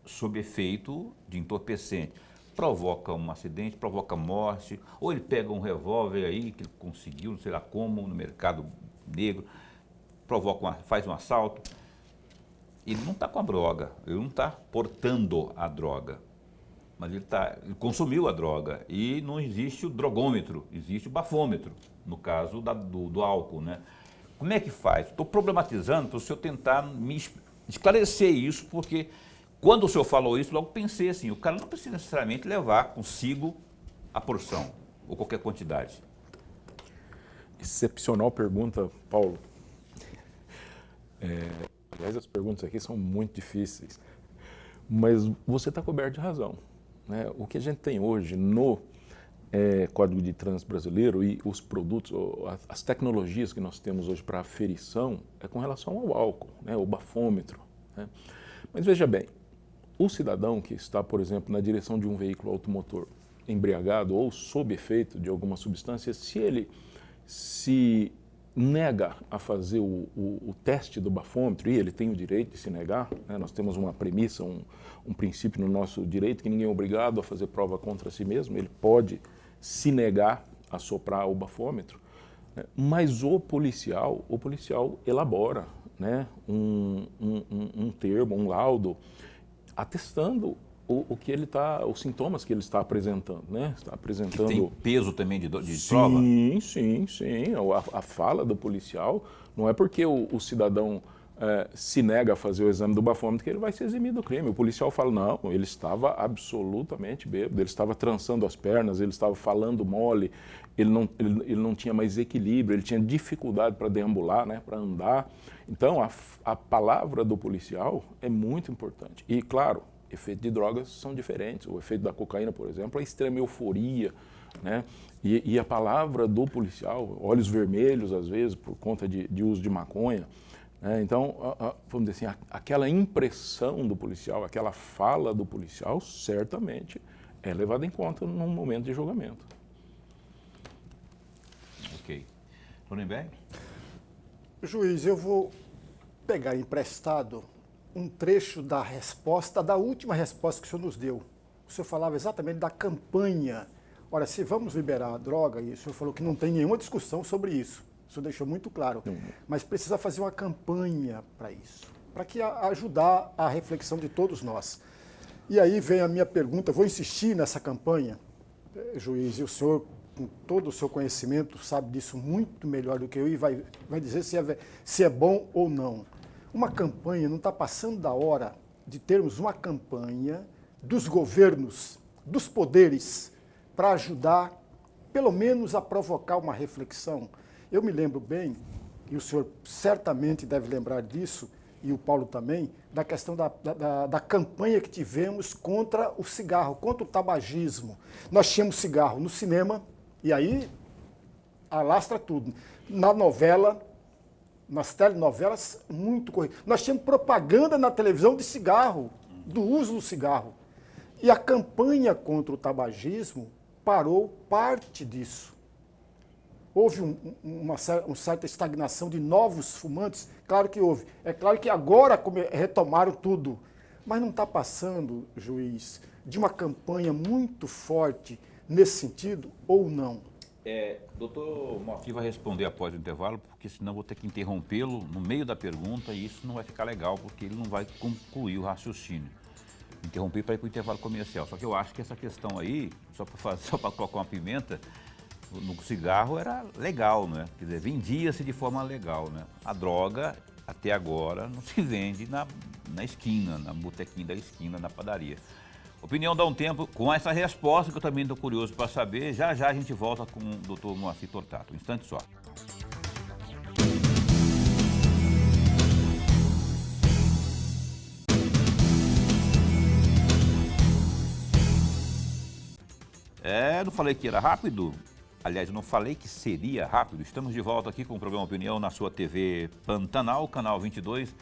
sob efeito de entorpecente, provoca um acidente, provoca morte, ou ele pega um revólver aí que ele conseguiu, não sei lá como, no mercado negro, faz um assalto. Ele não está com a droga, ele não está portando a droga. Mas ele consumiu a droga e não existe o drogômetro, existe o bafômetro, no caso do álcool, né? Como é que faz? Estou problematizando para o senhor tentar me esclarecer isso, porque quando o senhor falou isso, logo pensei assim, o cara não precisa necessariamente levar consigo a porção ou qualquer quantidade. Excepcional pergunta, Paulo. Aliás, as perguntas aqui são muito difíceis, mas você está coberto de razão, né? O que a gente tem hoje no Código de Trânsito Brasileiro e os produtos, as tecnologias que nós temos hoje para aferição é com relação ao álcool, né? O bafômetro, né? Mas veja bem, o cidadão que está, por exemplo, na direção de um veículo automotor embriagado ou sob efeito de alguma substância, se ele se nega a fazer o teste do bafômetro, e ele tem o direito de se negar, né? Nós temos uma premissa, um princípio no nosso direito que ninguém é obrigado a fazer prova contra si mesmo, ele pode se negar a soprar o bafômetro, né? Mas o policial elabora, né, um termo, um laudo, atestando os sintomas que ele está apresentando, né? Está apresentando. Que tem peso também de sim, prova? Sim. A fala do policial não é porque o cidadão se nega a fazer o exame do bafômetro que ele vai se eximir do crime. O policial fala, não, ele estava absolutamente bêbado, ele estava trançando as pernas, ele estava falando mole, ele não tinha mais equilíbrio, ele tinha dificuldade para deambular, né, para andar. Então, a palavra do policial é muito importante. E, claro, efeitos de drogas são diferentes. O efeito da cocaína, por exemplo, é extrema euforia, né? E a palavra do policial, olhos vermelhos, às vezes, por conta de uso de maconha, né? Então, vamos dizer assim, aquela impressão do policial, aquela fala do policial, certamente é levada em conta num momento de julgamento. Ok. Lorenberg? Juiz, eu vou pegar emprestado um trecho da resposta, da última resposta que o senhor nos deu. O senhor falava exatamente da campanha. Ora, se vamos liberar a droga, e o senhor falou que não tem nenhuma discussão sobre isso. O senhor deixou muito claro. Mas precisa fazer uma campanha para isso, para que ajudar a reflexão de todos nós. E aí vem a minha pergunta, vou insistir nessa campanha, juiz, e o senhor, com todo o seu conhecimento, sabe disso muito melhor do que eu e vai dizer se é bom ou não. Uma campanha, não está passando da hora de termos uma campanha dos governos, dos poderes, para ajudar, pelo menos, a provocar uma reflexão. Eu me lembro bem, e o senhor certamente deve lembrar disso, e o Paulo também, da questão da campanha que tivemos contra o cigarro, contra o tabagismo. Nós tínhamos cigarro no cinema, e aí alastra tudo. Na novela, nas telenovelas, muito corrido. Nós tínhamos propaganda na televisão de cigarro, do uso do cigarro. E a campanha contra o tabagismo parou parte disso. Houve uma certa estagnação de novos fumantes, claro que houve. É claro que agora retomaram tudo. Mas não está passando, juiz, de uma campanha muito forte nesse sentido ou não? Doutor Moacir vai responder após o intervalo, porque senão vou ter que interrompê-lo no meio da pergunta e isso não vai ficar legal, porque ele não vai concluir o raciocínio. Interromper para ir para o intervalo comercial. Só que eu acho que essa questão aí, só para colocar uma pimenta, no cigarro era legal, né? Quer dizer, vendia-se de forma legal, né? A droga, até agora, não se vende na esquina, na botequinha da esquina, na padaria. Opinião dá um tempo, com essa resposta que eu também estou curioso para saber, já a gente volta com o doutor Moacir Tortato. Um instante só. Não falei que era rápido? Aliás, eu não falei que seria rápido. Estamos de volta aqui com o programa Opinião na sua TV Pantanal, canal 22,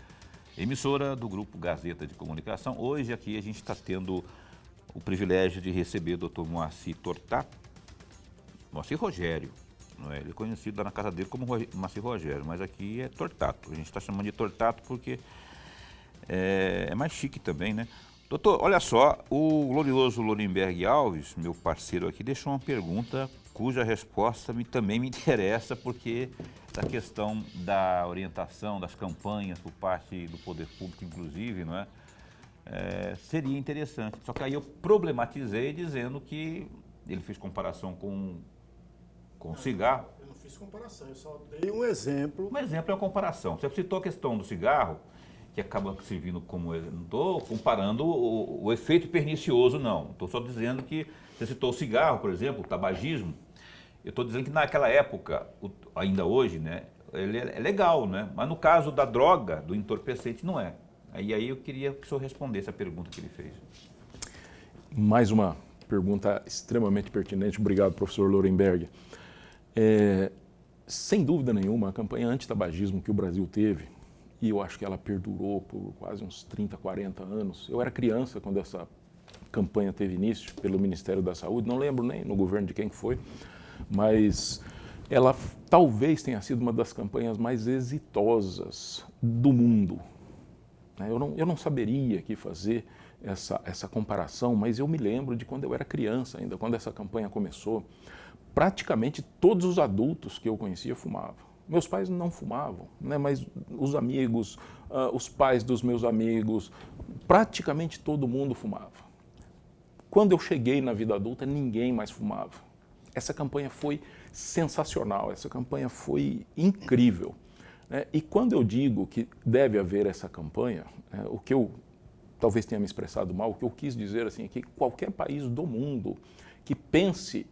emissora do Grupo Gazeta de Comunicação. Hoje aqui a gente está tendo o privilégio de receber o Dr. Moacir Tortato, Moacir Rogério, não é? Ele é conhecido lá na casa dele como Moacir Rogério, mas aqui é Tortato. A gente está chamando de Tortato porque é mais chique também, né? Doutor, olha só, o glorioso Lorenberg Alves, meu parceiro aqui, deixou uma pergunta cuja resposta também me interessa, porque da questão da orientação, das campanhas por parte do poder público, inclusive, não é? seria interessante. Só que aí eu problematizei dizendo que ele fez comparação com cigarro. Eu não fiz comparação, eu só dei um exemplo. Um exemplo é a comparação. Você citou a questão do cigarro, que acaba servindo como... Não estou comparando o efeito pernicioso, não. Estou só dizendo que você citou o cigarro, por exemplo, o tabagismo. Eu estou dizendo que naquela época, ainda hoje, né, ele é legal, né? Mas no caso da droga, do entorpecente, não é. E aí eu queria que o senhor respondesse a pergunta que ele fez. Mais uma pergunta extremamente pertinente. Obrigado, professor Lorenberg. Sem dúvida nenhuma, a campanha anti-tabagismo que o Brasil teve, e eu acho que ela perdurou por quase uns 30, 40 anos. Eu era criança quando essa campanha teve início pelo Ministério da Saúde, não lembro nem no governo de quem foi, mas ela talvez tenha sido uma das campanhas mais exitosas do mundo. Eu não saberia aqui fazer essa comparação, mas eu me lembro de quando eu era criança ainda, quando essa campanha começou, praticamente todos os adultos que eu conhecia fumavam. Meus pais não fumavam, né, mas os amigos, os pais dos meus amigos, praticamente todo mundo fumava. Quando eu cheguei na vida adulta, ninguém mais fumava. Essa campanha foi sensacional, essa campanha foi incrível. E quando eu digo que deve haver essa campanha, o que eu talvez tenha me expressado mal, o que eu quis dizer assim, é que qualquer país do mundo que pense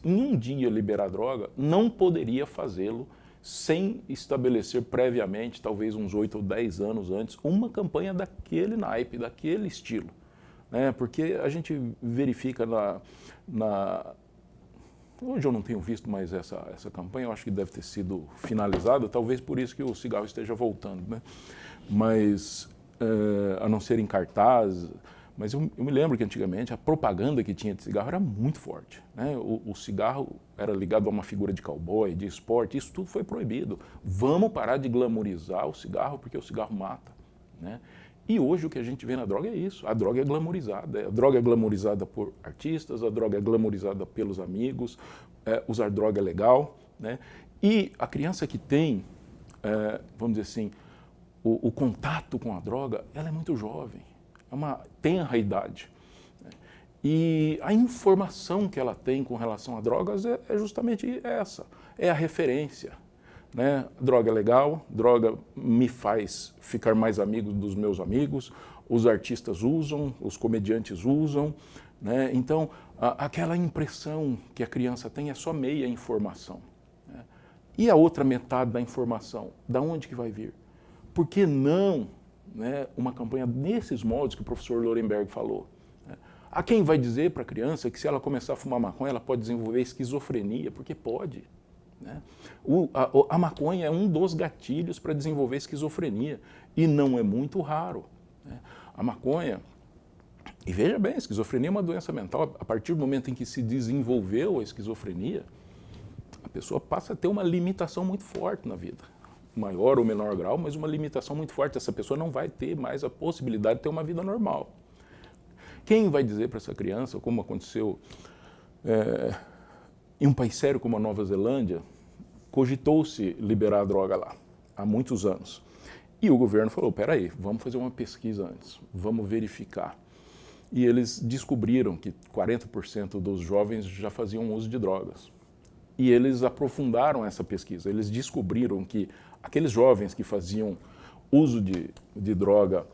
em um dia liberar droga, não poderia fazê-lo sem estabelecer previamente, talvez uns 8 ou 10 anos antes, uma campanha daquele naipe, daquele estilo. Porque a gente verifica hoje eu não tenho visto mais essa campanha, eu acho que deve ter sido finalizada, talvez por isso que o cigarro esteja voltando, né? Mas, a não ser em cartaz, mas eu me lembro que antigamente a propaganda que tinha de cigarro era muito forte, né? O cigarro era ligado a uma figura de cowboy, de esporte, isso tudo foi proibido. Vamos parar de glamorizar o cigarro, porque o cigarro mata, né? E hoje o que a gente vê na droga é isso, a droga é glamorizada. A droga é glamorizada por artistas, a droga é glamorizada pelos amigos, usar droga é legal, né? E a criança que tem, vamos dizer assim, o contato com a droga, ela é muito jovem, é uma tenra idade. Né? E a informação que ela tem com relação a drogas é justamente essa, é a referência. Né? Droga é legal, droga me faz ficar mais amigo dos meus amigos, os artistas usam, os comediantes usam, né? Então aquela impressão que a criança tem é só meia informação. Né? E a outra metade da informação, da onde que vai vir? Por que não, né, uma campanha nesses moldes que o professor Lorenberg falou? Né? Há quem vai dizer para a criança que se ela começar a fumar maconha, ela pode desenvolver esquizofrenia, porque pode. Né? A maconha é um dos gatilhos para desenvolver esquizofrenia e não é muito raro. Né? A maconha, e veja bem, a esquizofrenia é uma doença mental. A partir do momento em que se desenvolveu a esquizofrenia, a pessoa passa a ter uma limitação muito forte na vida. Maior ou menor grau, mas uma limitação muito forte. Essa pessoa não vai ter mais a possibilidade de ter uma vida normal. Quem vai dizer para essa criança, como aconteceu em um país sério como a Nova Zelândia, cogitou-se liberar a droga lá, há muitos anos. E o governo falou, peraí, vamos fazer uma pesquisa antes, vamos verificar. E eles descobriram que 40% dos jovens já faziam uso de drogas. E eles aprofundaram essa pesquisa, eles descobriram que aqueles jovens que faziam uso de droga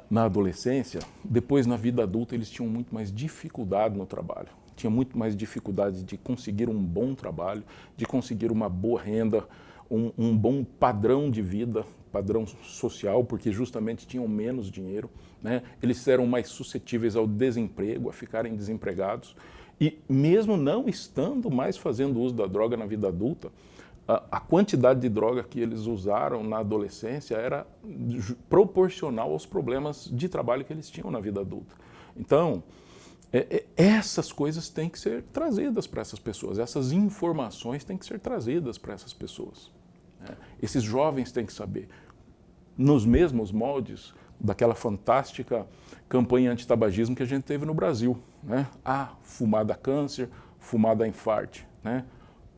na adolescência, depois na vida adulta eles tinham muito mais dificuldade no trabalho. Tinha muito mais dificuldade de conseguir um bom trabalho, de conseguir uma boa renda, um bom padrão de vida, padrão social, porque justamente tinham menos dinheiro, né? Eles eram mais suscetíveis ao desemprego, a ficarem desempregados. E mesmo não estando mais fazendo uso da droga na vida adulta, a quantidade de droga que eles usaram na adolescência era proporcional aos problemas de trabalho que eles tinham na vida adulta. Então, essas coisas têm que ser trazidas para essas pessoas, essas informações têm que ser trazidas para essas pessoas. Né? Esses jovens têm que saber, nos mesmos moldes daquela fantástica campanha antitabagismo que a gente teve no Brasil. Né? Fumar dá câncer, fumar dá infarte. Né?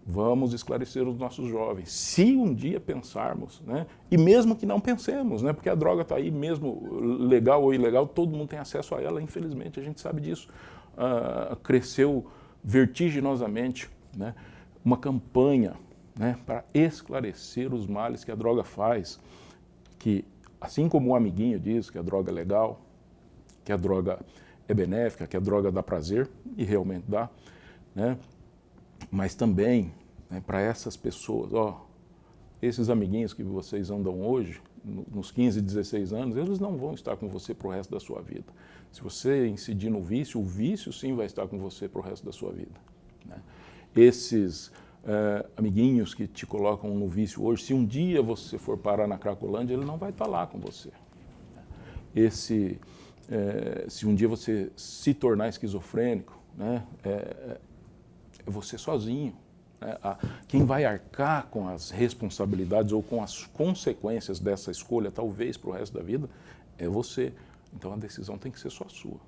Vamos esclarecer os nossos jovens. Se um dia pensarmos, né, e mesmo que não pensemos, né, porque a droga está aí mesmo, legal ou ilegal, todo mundo tem acesso a ela, infelizmente, a gente sabe disso. Cresceu vertiginosamente, né, uma campanha, né, para esclarecer os males que a droga faz, que assim como o amiguinho diz que a droga é legal, que a droga é benéfica, que a droga dá prazer, e realmente dá, né, mas também, né, para essas pessoas, esses amiguinhos que vocês andam hoje, nos 15, 16 anos, eles não vão estar com você para o resto da sua vida. Se você incidir no vício, o vício sim vai estar com você para o resto da sua vida, né? Esses amiguinhos que te colocam no vício hoje, se um dia você for parar na Cracolândia, ele não vai estar lá com você. Se um dia você se tornar esquizofrênico, né, é você sozinho. Né? Quem vai arcar com as responsabilidades ou com as consequências dessa escolha, talvez para o resto da vida, é você. Então a decisão tem que ser só sua.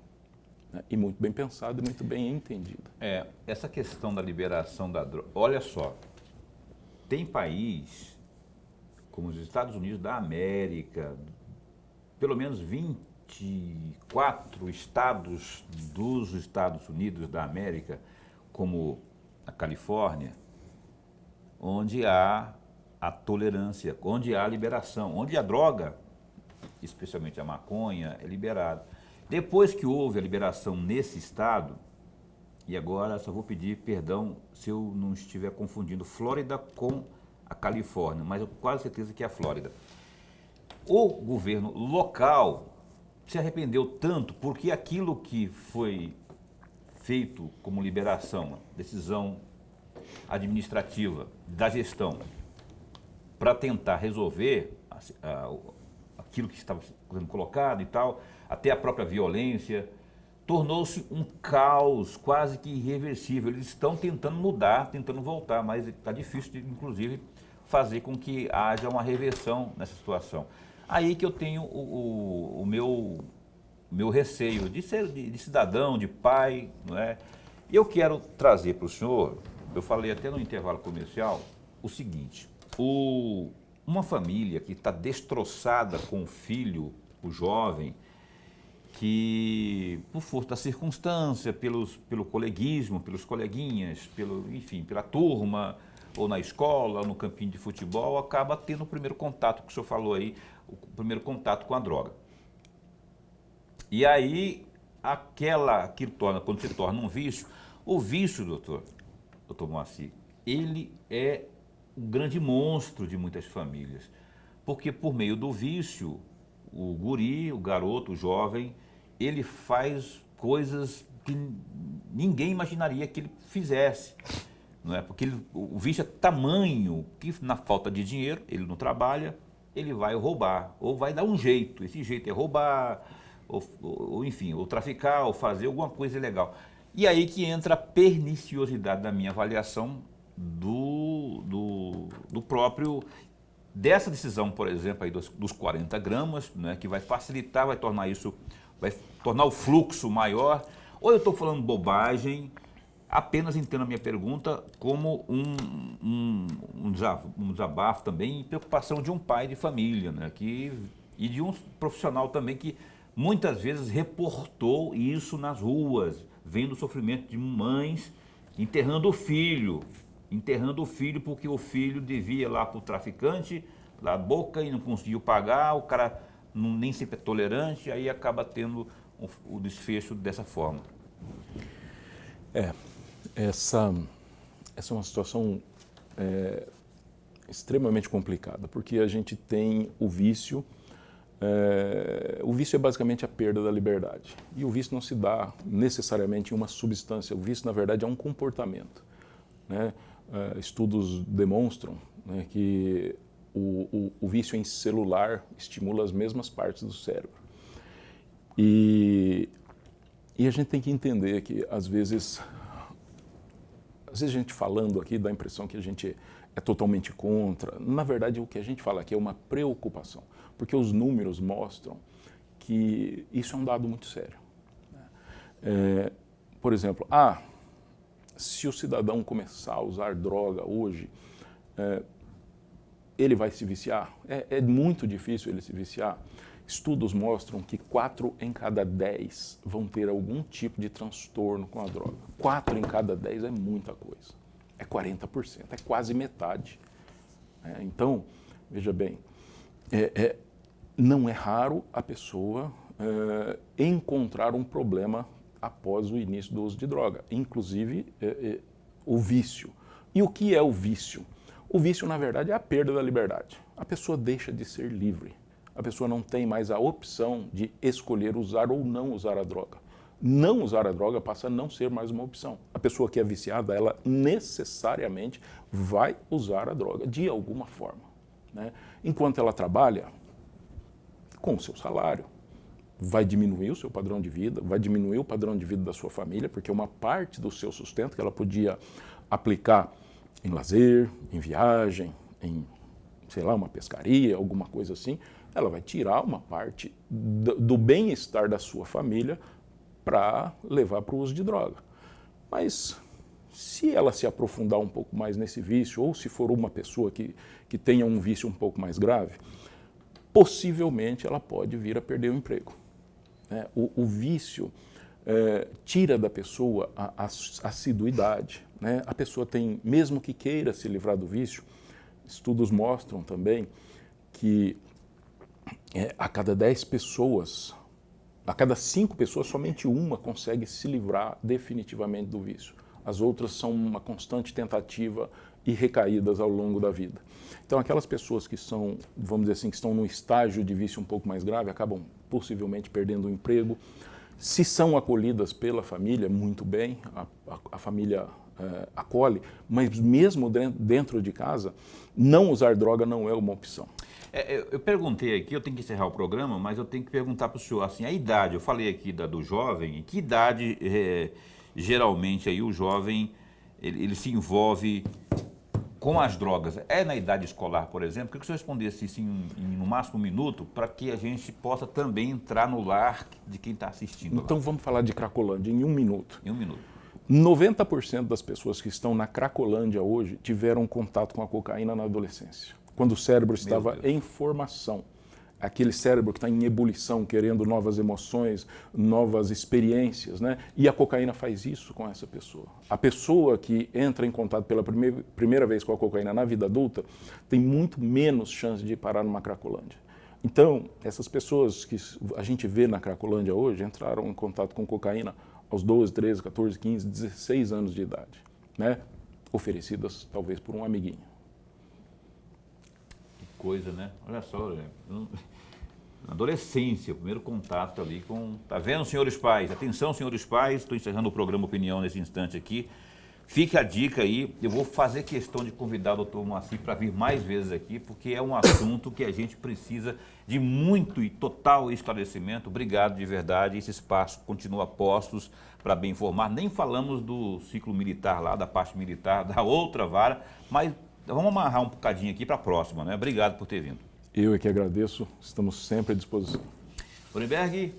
Né? E muito bem pensada e muito bem entendida. Essa questão da liberação da droga, olha só, tem país como os Estados Unidos da América, pelo menos 24 estados dos Estados Unidos da América, como a Califórnia, onde há a tolerância, onde há a liberação, onde a droga, especialmente a maconha, é liberada. Depois que houve a liberação nesse estado, e agora só vou pedir perdão se eu não estiver confundindo Flórida com a Califórnia, mas eu tenho quase certeza que é a Flórida. O governo local se arrependeu tanto porque aquilo que foi feito como liberação, decisão administrativa da gestão, para tentar resolver aquilo que estava sendo colocado e tal, até a própria violência, tornou-se um caos quase que irreversível. Eles estão tentando mudar, tentando voltar, mas está difícil de, inclusive, fazer com que haja uma reversão nessa situação. Aí que eu tenho o meu receio de ser de cidadão, de pai, não é? E eu quero trazer para o senhor, eu falei até no intervalo comercial, o seguinte: uma família que está destroçada com o filho, o jovem, que por força da circunstância, pelo coleguismo, pelos coleguinhas, enfim, pela turma, ou na escola, ou no campinho de futebol, acaba tendo o primeiro contato, que o senhor falou aí, o primeiro contato com a droga. E aí, quando se torna um vício, o vício, doutor Moacir, ele é um grande monstro de muitas famílias, porque por meio do vício, o guri, o garoto, o jovem, ele faz coisas que ninguém imaginaria que ele fizesse, não é? Porque o vício é tamanho que, na falta de dinheiro, ele não trabalha, ele vai roubar, ou vai dar um jeito. Esse jeito é roubar, ou enfim, ou traficar, ou fazer alguma coisa ilegal. E aí que entra a perniciosidade da minha avaliação do próprio, dessa decisão, por exemplo, aí dos 40 gramas, né, que vai facilitar, vai tornar o fluxo maior. Ou eu estou falando bobagem, apenas entendo a minha pergunta como um desabafo também e preocupação de um pai de família, né, e de um profissional também que muitas vezes reportou isso nas ruas, vendo o sofrimento de mães enterrando o filho porque o filho devia lá para o traficante, lá a boca, e não conseguiu pagar, o cara nem sempre é tolerante, aí acaba tendo o desfecho dessa forma. Essa é uma situação extremamente complicada, porque a gente tem o vício. O vício é basicamente a perda da liberdade. E o vício não se dá necessariamente em uma substância. O vício, na verdade, é um comportamento, né? Estudos demonstram, né, que o vício em celular estimula as mesmas partes do cérebro. E a gente tem que entender que, às vezes a gente falando aqui dá a impressão que a gente é totalmente contra. Na verdade, o que a gente fala aqui é uma preocupação, porque os números mostram que isso é um dado muito sério. Por exemplo, se o cidadão começar a usar droga hoje, ele vai se viciar? É muito difícil ele se viciar. Estudos mostram que 4 em cada 10 vão ter algum tipo de transtorno com a droga. 4 em cada 10 é muita coisa. É 40%, é quase metade. Então, veja bem, não é raro a pessoa encontrar um problema após o início do uso de droga, inclusive o vício. E o que é o vício? O vício, na verdade, é a perda da liberdade. A pessoa deixa de ser livre. A pessoa não tem mais a opção de escolher usar ou não usar a droga. Não usar a droga passa a não ser mais uma opção. A pessoa que é viciada, ela necessariamente vai usar a droga de alguma forma, né? Enquanto ela trabalha com o seu salário, vai diminuir o seu padrão de vida, vai diminuir o padrão de vida da sua família, porque uma parte do seu sustento que ela podia aplicar em lazer, em viagem, em, sei lá, uma pescaria, alguma coisa assim, ela vai tirar uma parte do bem-estar da sua família para levar para o uso de droga. Mas se ela se aprofundar um pouco mais nesse vício, ou se for uma pessoa que tenha um vício um pouco mais grave, possivelmente ela pode vir a perder o emprego. O vício tira da pessoa a assiduidade, né? A pessoa tem, mesmo que queira se livrar do vício, estudos mostram também que a cada 10 pessoas, a cada 5 pessoas, somente uma consegue se livrar definitivamente do vício. As outras são uma constante tentativa e recaídas ao longo da vida. Então, aquelas pessoas que são, vamos dizer assim, que estão num estágio de vício um pouco mais grave, acabam possivelmente perdendo o emprego. Se são acolhidas pela família, muito bem, a família acolhe, mas mesmo dentro de casa, não usar droga não é uma opção. Eu perguntei aqui, eu tenho que encerrar o programa, mas eu tenho que perguntar para o senhor, assim, a idade, eu falei aqui do jovem, em que idade geralmente aí o jovem ele se envolve com as drogas? É na idade escolar, por exemplo? Queria que o senhor respondesse isso no máximo 1 minuto, para que a gente possa também entrar no lar de quem está assistindo. Então vamos falar de Cracolândia em 1 minuto. Em 1 minuto. 90% das pessoas que estão na Cracolândia hoje tiveram contato com a cocaína na adolescência, quando o cérebro estava em formação. Aquele cérebro que está em ebulição, querendo novas emoções, novas experiências, né? E a cocaína faz isso com essa pessoa. A pessoa que entra em contato pela primeira vez com a cocaína na vida adulta tem muito menos chance de parar numa Cracolândia. Então, essas pessoas que a gente vê na Cracolândia hoje entraram em contato com cocaína aos 12, 13, 14, 15, 16 anos de idade, né? Oferecidas talvez por um amiguinho. Que coisa, né? Olha só, na adolescência, o primeiro contato ali com... Tá vendo, senhores pais? Atenção, senhores pais, estou encerrando o programa Opinião nesse instante aqui. Fica a dica aí, eu vou fazer questão de convidar o Dr. Moacir para vir mais vezes aqui, porque é um assunto que a gente precisa de muito e total esclarecimento. Obrigado de verdade, esse espaço continua a postos para bem informar. Nem falamos do ciclo militar lá, da parte militar, da outra vara, mas vamos amarrar um bocadinho aqui para a próxima, né? Obrigado por ter vindo. Eu é que agradeço, estamos sempre à disposição. Lorenberg,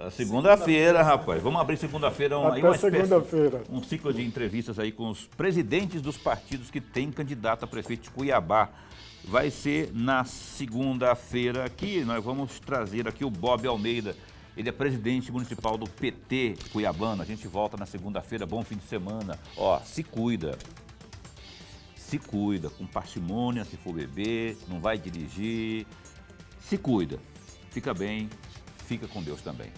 segunda-feira, rapaz. Vamos abrir segunda-feira um ciclo de entrevistas aí com os presidentes dos partidos que têm candidato a prefeito de Cuiabá. Vai ser na segunda-feira aqui, nós vamos trazer aqui o Bob Almeida. Ele é presidente municipal do PT Cuiabano. A gente volta na segunda-feira, bom fim de semana. Ó, se cuida. Se cuida, com parcimônia, se for beber, não vai dirigir. Se cuida. Fica bem, fica com Deus também.